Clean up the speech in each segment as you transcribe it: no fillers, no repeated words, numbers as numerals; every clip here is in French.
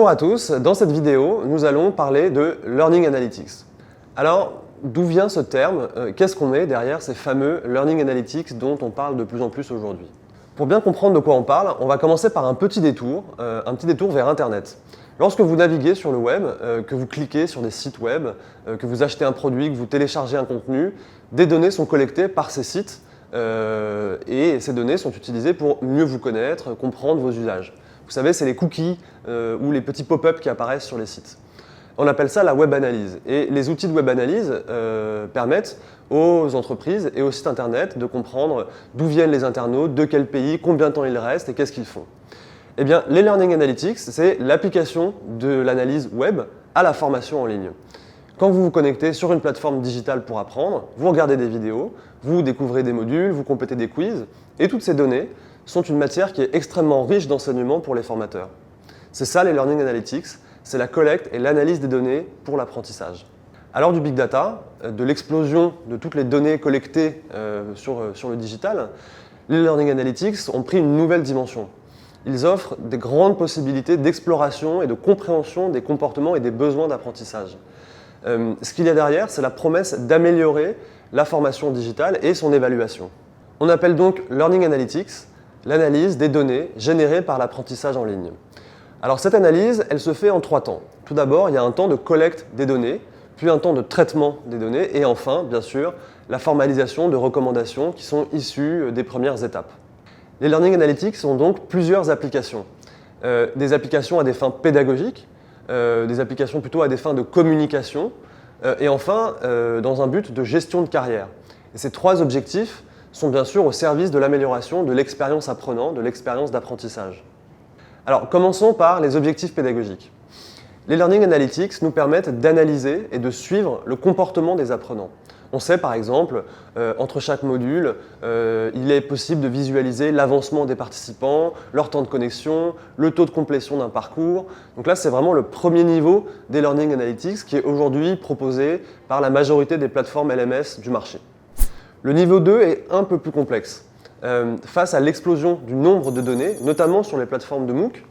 Bonjour à tous, dans cette vidéo, nous allons parler de Learning Analytics. Alors, d'où vient ce terme? Qu'est-ce qu'on met derrière ces fameux Learning Analytics dont on parle de plus en plus aujourd'hui? Pour bien comprendre de quoi on parle, on va commencer par un petit détour vers Internet. Lorsque vous naviguez sur le web, que vous cliquez sur des sites web, que vous achetez un produit, que vous téléchargez un contenu, des données sont collectées par ces sites et ces données sont utilisées pour mieux vous connaître, comprendre vos usages. Vous savez, c'est les cookies ou les petits pop-up qui apparaissent sur les sites. On appelle ça la web analyse. Et les outils de web analyse permettent aux entreprises et aux sites internet de comprendre d'où viennent les internautes, de quel pays, combien de temps ils restent et qu'est-ce qu'ils font. Eh bien, les Learning Analytics, c'est l'application de l'analyse web à la formation en ligne. Quand vous vous connectez sur une plateforme digitale pour apprendre, vous regardez des vidéos, vous découvrez des modules, vous complétez des quiz, et toutes ces données sont une matière qui est extrêmement riche d'enseignements pour les formateurs. C'est ça les Learning Analytics, c'est la collecte et l'analyse des données pour l'apprentissage. À l'heure du Big Data, de l'explosion de toutes les données collectées sur le digital, les Learning Analytics ont pris une nouvelle dimension. Ils offrent des grandes possibilités d'exploration et de compréhension des comportements et des besoins d'apprentissage. Ce qu'il y a derrière, c'est la promesse d'améliorer la formation digitale et son évaluation. On appelle donc Learning Analytics l'analyse des données générées par l'apprentissage en ligne. Alors cette analyse, elle se fait en 3 temps. Tout d'abord, il y a un temps de collecte des données, puis un temps de traitement des données, et enfin, bien sûr, la formalisation de recommandations qui sont issues des premières étapes. Les Learning Analytics ont donc plusieurs applications. Des applications à des fins pédagogiques, des applications plutôt à des fins de communication, et enfin, dans un but de gestion de carrière. Et ces 3 objectifs sont bien sûr au service de l'amélioration de l'expérience apprenant, de l'expérience d'apprentissage. Alors, commençons par les objectifs pédagogiques. Les Learning Analytics nous permettent d'analyser et de suivre le comportement des apprenants. On sait par exemple, entre chaque module, il est possible de visualiser l'avancement des participants, leur temps de connexion, le taux de complétion d'un parcours. Donc là, c'est vraiment le premier niveau des Learning Analytics qui est aujourd'hui proposé par la majorité des plateformes LMS du marché. Le niveau 2 est un peu plus complexe. Face à l'explosion du nombre de données, notamment sur les plateformes de MOOC,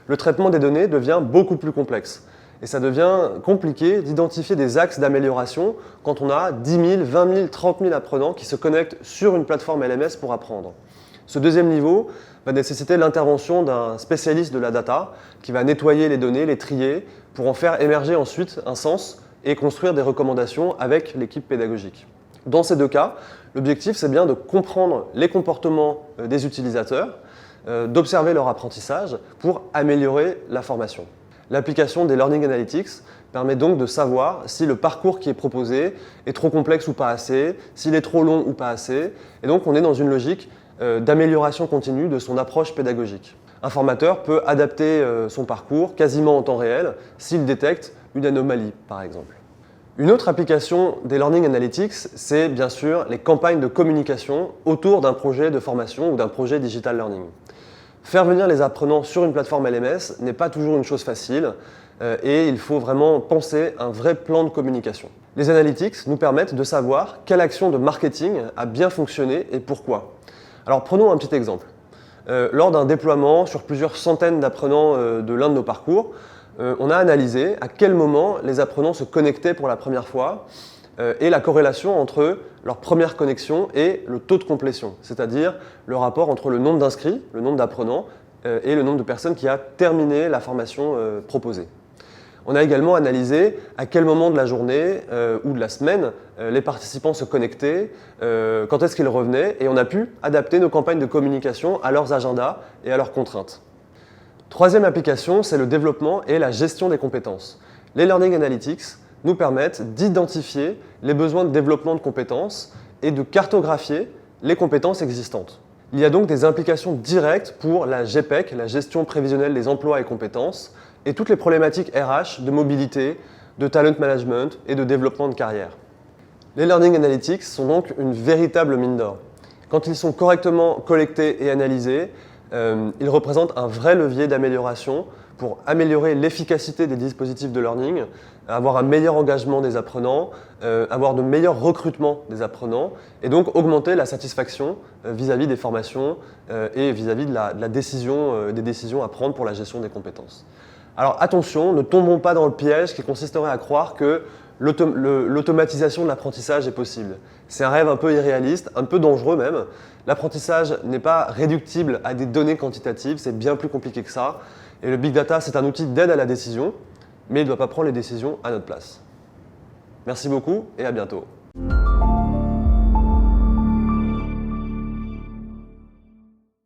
le traitement des données devient beaucoup plus complexe. Et ça devient compliqué d'identifier des axes d'amélioration quand on a 10 000, 20 000, 30 000 apprenants qui se connectent sur une plateforme LMS pour apprendre. Ce deuxième niveau va nécessiter l'intervention d'un spécialiste de la data qui va nettoyer les données, les trier, pour en faire émerger ensuite un sens et construire des recommandations avec l'équipe pédagogique. Dans ces 2 cas, l'objectif c'est bien de comprendre les comportements des utilisateurs, d'observer leur apprentissage pour améliorer la formation. L'application des Learning Analytics permet donc de savoir si le parcours qui est proposé est trop complexe ou pas assez, s'il est trop long ou pas assez, et donc on est dans une logique d'amélioration continue de son approche pédagogique. Un formateur peut adapter son parcours quasiment en temps réel s'il détecte une anomalie par exemple. Une autre application des Learning Analytics, c'est bien sûr les campagnes de communication autour d'un projet de formation ou d'un projet Digital Learning. Faire venir les apprenants sur une plateforme LMS n'est pas toujours une chose facile et il faut vraiment penser un vrai plan de communication. Les analytics nous permettent de savoir quelle action de marketing a bien fonctionné et pourquoi. Alors prenons un petit exemple. Lors d'un déploiement sur plusieurs centaines d'apprenants de l'un de nos parcours, on a analysé à quel moment les apprenants se connectaient pour la première fois et la corrélation entre leur première connexion et le taux de complétion, c'est-à-dire le rapport entre le nombre d'inscrits, le nombre d'apprenants et le nombre de personnes qui a terminé la formation proposée. On a également analysé à quel moment de la journée ou de la semaine les participants se connectaient, quand est-ce qu'ils revenaient, et on a pu adapter nos campagnes de communication à leurs agendas et à leurs contraintes. Troisième application, c'est le développement et la gestion des compétences. Les Learning Analytics nous permettent d'identifier les besoins de développement de compétences et de cartographier les compétences existantes. Il y a donc des implications directes pour la GPEC, la gestion prévisionnelle des emplois et compétences, et toutes les problématiques RH de mobilité, de talent management et de développement de carrière. Les Learning Analytics sont donc une véritable mine d'or. Quand ils sont correctement collectés et analysés, ils représentent un vrai levier d'amélioration pour améliorer l'efficacité des dispositifs de learning, avoir un meilleur engagement des apprenants, avoir de meilleurs recrutements des apprenants et donc augmenter la satisfaction vis-à-vis des formations et vis-à-vis de la décision, des décisions à prendre pour la gestion des compétences. Alors attention, ne tombons pas dans le piège qui consisterait à croire que l'automatisation de l'apprentissage est possible. C'est un rêve un peu irréaliste, un peu dangereux même. L'apprentissage n'est pas réductible à des données quantitatives, c'est bien plus compliqué que ça. Et le big data, c'est un outil d'aide à la décision, mais il ne doit pas prendre les décisions à notre place. Merci beaucoup et à bientôt.